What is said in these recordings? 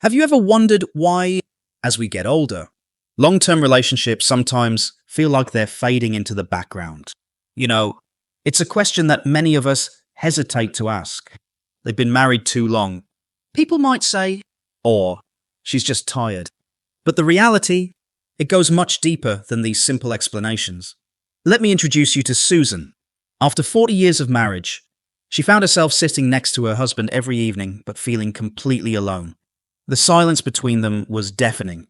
Have you ever wondered why, as we get older, long-term relationships sometimes feel like they're fading into the background? It's a question that many of us hesitate to ask. They've been married too long. People might say, or she's just tired. But the reality, it goes much deeper than these simple explanations. Let me introduce you to Susan. After 40 years of marriage, she found herself sitting next to her husband every evening but feeling completely alone. The silence between them was deafening,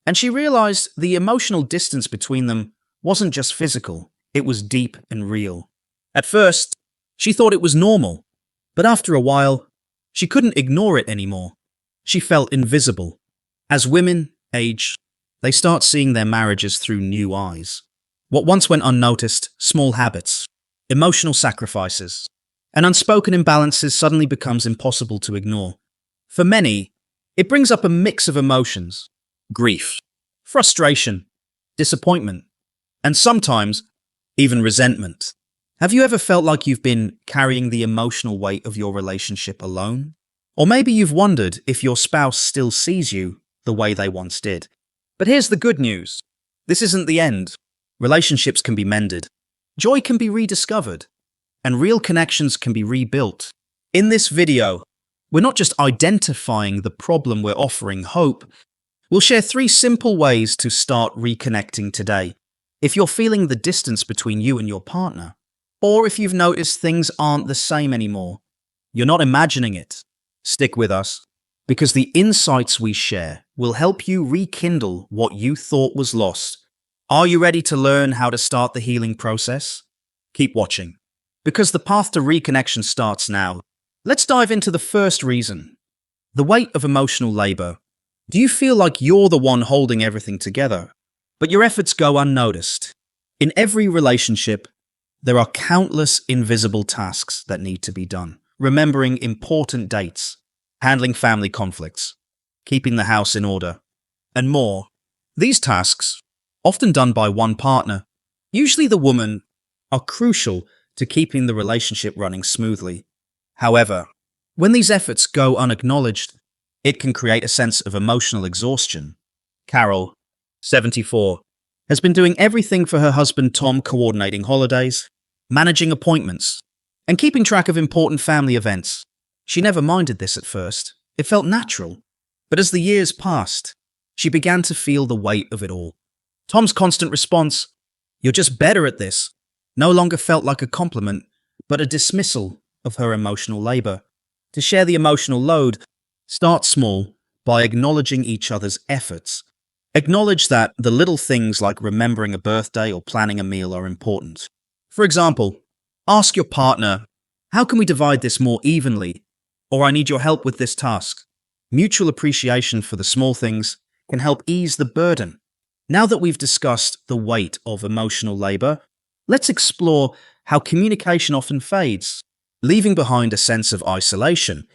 and she realized the emotional distance between them wasn't just physical, it was deep and real. At first, she thought it was normal, but after a while, she couldn't ignore it anymore. She felt invisible. As women age, they start seeing their marriages through new eyes. What once went unnoticed, small habits, emotional sacrifices, and unspoken imbalances suddenly becomes impossible to ignore. For many, it brings up a mix of emotions: grief, frustration, disappointment, and sometimes even resentment. Have you ever felt like you've been carrying the emotional weight of your relationship alone? Or maybe you've wondered if your spouse still sees you the way they once did. But here's the good news. This isn't the end. Relationships can be mended. Joy can be rediscovered. And real connections can be rebuilt. In this video, we're not just identifying the problem, we're offering hope. We'll share 3 simple ways to start reconnecting today. If you're feeling the distance between you and your partner, or if you've noticed things aren't the same anymore, you're not imagining it. Stick with us, because the insights we share will help you rekindle what you thought was lost. Are you ready to learn how to start the healing process? Keep watching, because the path to reconnection starts now. Let's dive into the first reason: the weight of emotional labor. Do you feel like you're the one holding everything together, but your efforts go unnoticed? In every relationship, there are countless invisible tasks that need to be done. Remembering important dates, handling family conflicts, keeping the house in order, and more. These tasks, often done by one partner, usually the woman, are crucial to keeping the relationship running smoothly. However, when these efforts go unacknowledged, it can create a sense of emotional exhaustion. Carol, 74, has been doing everything for her husband Tom, coordinating holidays, managing appointments, and keeping track of important family events. She never minded this at first. It felt natural. But as the years passed, she began to feel the weight of it all. Tom's constant response, "You're just better at this," no longer felt like a compliment, but a dismissal of her emotional labor. To share the emotional load, start small by acknowledging each other's efforts. Acknowledge that the little things like remembering a birthday or planning a meal are important. For example, ask your partner, "How can we divide this more evenly?" Or, "I need your help with this task." Mutual appreciation for the small things can help ease the burden. Now that we've discussed the weight of emotional labor, let's explore how communication often fades, leaving behind a sense of isolation.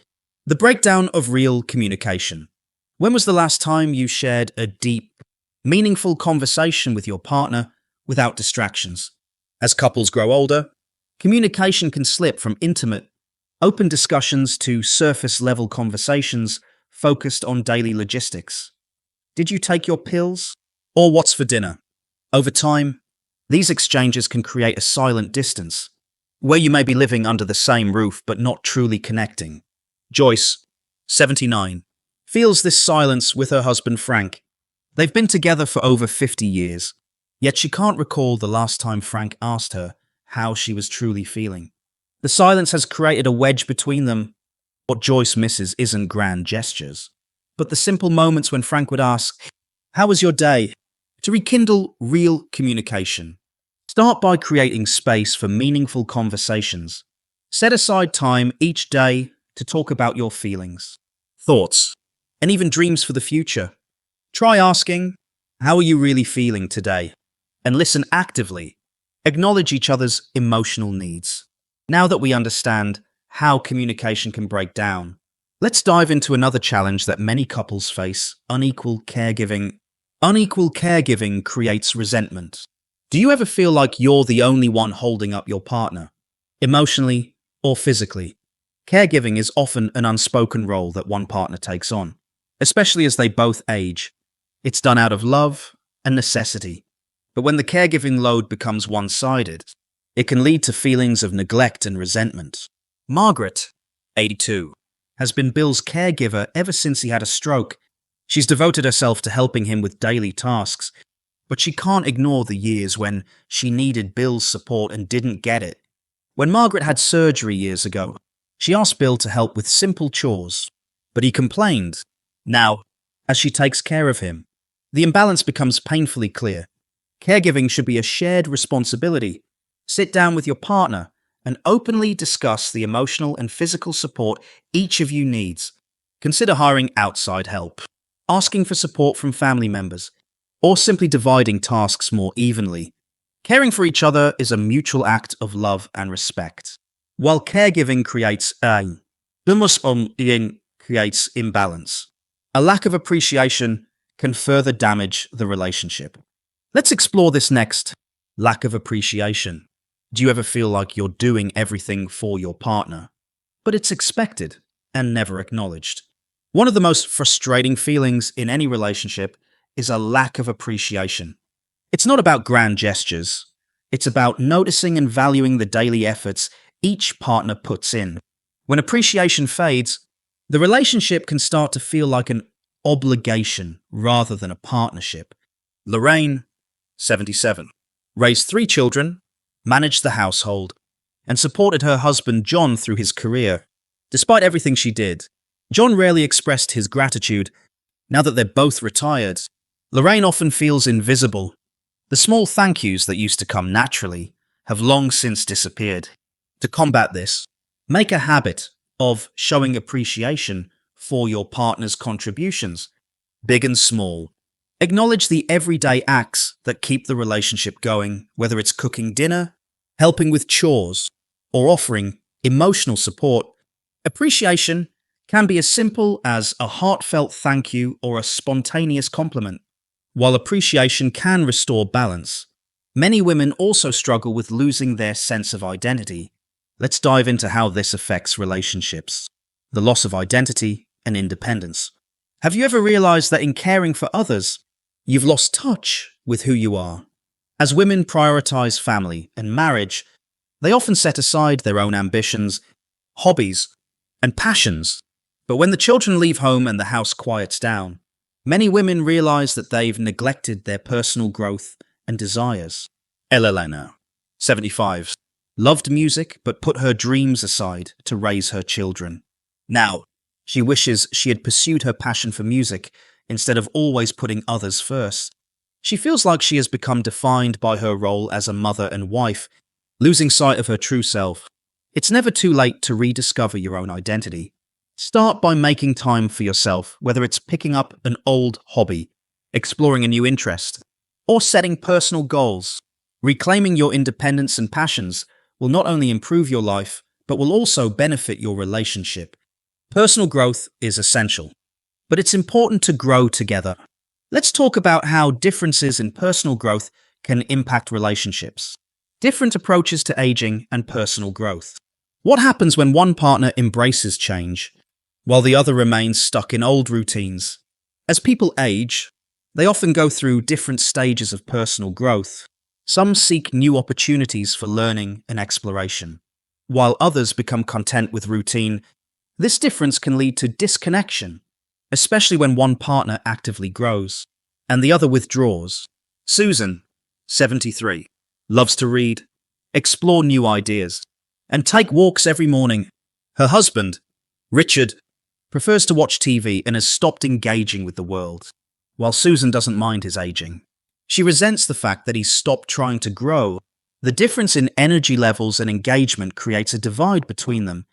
The breakdown of real communication. When was the last time you shared a deep, meaningful conversation with your partner without distractions? As couples grow older, communication can slip from intimate, open discussions to surface-level conversations focused on daily logistics. Did you take your pills? Or what's for dinner? Over time, these exchanges can create a silent distance, where you may be living under the same roof but not truly connecting. Joyce, 79, feels this silence with her husband Frank. They've been together for over 50 years, yet she can't recall the last time Frank asked her how she was truly feeling. The silence has created a wedge between them. What Joyce misses isn't grand gestures, but the simple moments when Frank would ask, "How was your day?" To rekindle real communication, start by creating space for meaningful conversations. Set aside time each day to talk about your feelings, thoughts, and even dreams for the future. Try asking, "How are you really feeling today?" And listen actively. Acknowledge each other's emotional needs. Now that we understand how communication can break down, let's dive into another challenge that many couples face: unequal caregiving. Unequal caregiving creates resentment. Do you ever feel like you're the only one holding up your partner, emotionally or physically? Caregiving is often an unspoken role that one partner takes on. especially as they both age. It's done out of love and necessity. But when the caregiving load becomes one-sided, it can lead to feelings of neglect and resentment. Margaret, 82, has been Bill's caregiver ever since he had a stroke. She's devoted herself to helping him with daily tasks, but she can't ignore the years when she needed Bill's support and didn't get it. When Margaret had surgery years ago, she asked Bill to help with simple chores, but he complained. Now, as she takes care of him, the imbalance becomes painfully clear. Caregiving should be a shared responsibility. Sit down with your partner and openly discuss the emotional and physical support each of you needs. Consider hiring outside help, asking for support from family members, or simply dividing tasks more evenly. Caring for each other is a mutual act of love and respect. While caregiving creates creates imbalance, a lack of appreciation can further damage the relationship. Let's explore this next. Lack of appreciation. Do you ever feel like you're doing everything for your partner, but it's expected and never acknowledged? One of the most frustrating feelings in any relationship is a lack of appreciation. It's not about grand gestures. It's about noticing and valuing the daily efforts each partner puts in. When appreciation fades, the relationship can start to feel like an obligation rather than a partnership. Lorraine, 77, raised 3 children, managed the household, and supported her husband John through his career. Despite everything she did, John rarely expressed his gratitude. Now that they're both retired, Lorraine often feels invisible. The small thank yous that used to come naturally have long since disappeared. To combat this, make a habit of showing appreciation for your partner's contributions, big and small. Acknowledge the everyday acts that keep the relationship going, whether it's cooking dinner, helping with chores, or offering emotional support. Appreciation can be as simple as a heartfelt thank you or a spontaneous compliment. While appreciation can restore balance, many women also struggle with losing their sense of identity. Let's dive into how this affects relationships. The loss of identity and independence. Have you ever realized that in caring for others, you've lost touch with who you are? As women prioritize family and marriage, they often set aside their own ambitions, hobbies, and passions. But when the children leave home and the house quiets down, many women realize that they've neglected their personal growth and desires. Elena, 75, loved music but put her dreams aside to raise her children. Now, she wishes she had pursued her passion for music instead of always putting others first. She feels like she has become defined by her role as a mother and wife, losing sight of her true self. It's never too late to rediscover your own identity. Start by making time for yourself, whether it's picking up an old hobby, exploring a new interest, or setting personal goals. Reclaiming your independence and passions will not only improve your life, but will also benefit your relationship. Personal growth is essential, but it's important to grow together. Let's talk about how differences in personal growth can impact relationships. Different approaches to aging and personal growth. What happens when one partner embraces change, while the other remains stuck in old routines? As people age, they often go through different stages of personal growth. Some seek new opportunities for learning and exploration, while others become content with routine. This difference can lead to disconnection, especially when one partner actively grows and the other withdraws. Susan, 73, loves to read, explore new ideas, and take walks every morning. Her husband, Richard, prefers to watch TV and has stopped engaging with the world, while Susan doesn't mind his aging. She resents the fact that he's stopped trying to grow. The difference in energy levels and engagement creates a divide between them.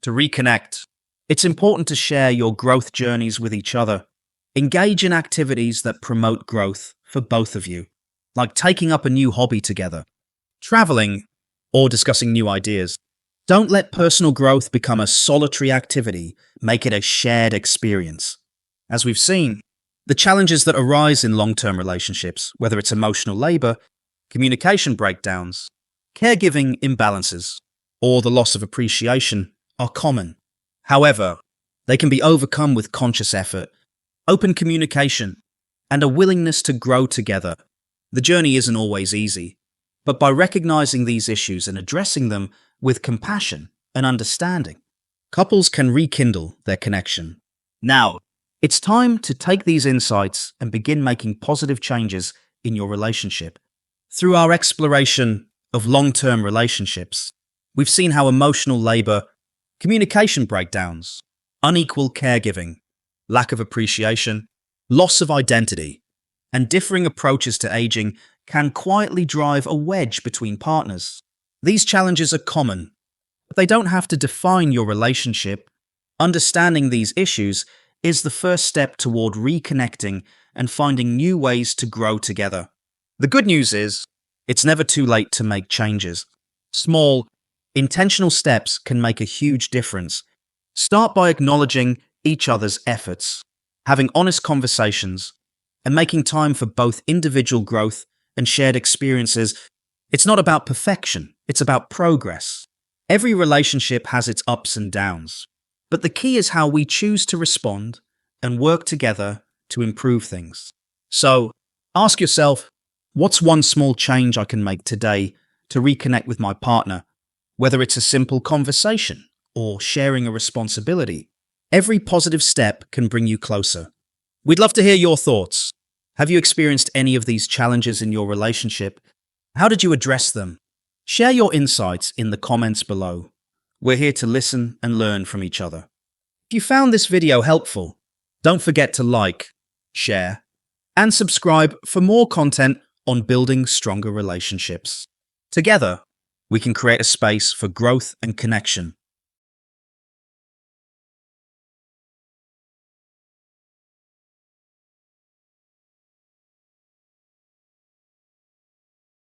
To reconnect, it's important to share your growth journeys with each other. Engage in activities that promote growth for both of you, like taking up a new hobby together, traveling, or discussing new ideas. Don't let personal growth become a solitary activity. Make it a shared experience. As we've seen, the challenges that arise in long-term relationships, whether it's emotional labor, communication breakdowns, caregiving imbalances, or the loss of appreciation, are common. However, they can be overcome with conscious effort. open communication, and a willingness to grow together. The journey isn't always easy, but by recognizing these issues and addressing them with compassion and understanding, couples can rekindle their connection. Now, it's time to take these insights and begin making positive changes in your relationship. Through our exploration of long-term relationships, we've seen how emotional labor, communication breakdowns, unequal caregiving, lack of appreciation, loss of identity, and differing approaches to aging can quietly drive a wedge between partners. These challenges are common, but they don't have to define your relationship. Understanding these issues is the first step toward reconnecting and finding new ways to grow together. The good news is, it's never too late to make changes. Small, intentional steps can make a huge difference. Start by acknowledging each other's efforts, having honest conversations, and making time for both individual growth and shared experiences. It's not about perfection, it's about progress. Every relationship has its ups and downs, but the key is how we choose to respond and work together to improve things. So, ask yourself, what's one small change I can make today to reconnect with my partner? Whether it's a simple conversation or sharing a responsibility, every positive step can bring you closer. We'd love to hear your thoughts. Have you experienced any of these challenges in your relationship? How did you address them? Share your insights in the comments below. We're here to listen and learn from each other. If you found this video helpful, don't forget to like, share, and subscribe for more content on building stronger relationships. Together, we can create a space for growth and connection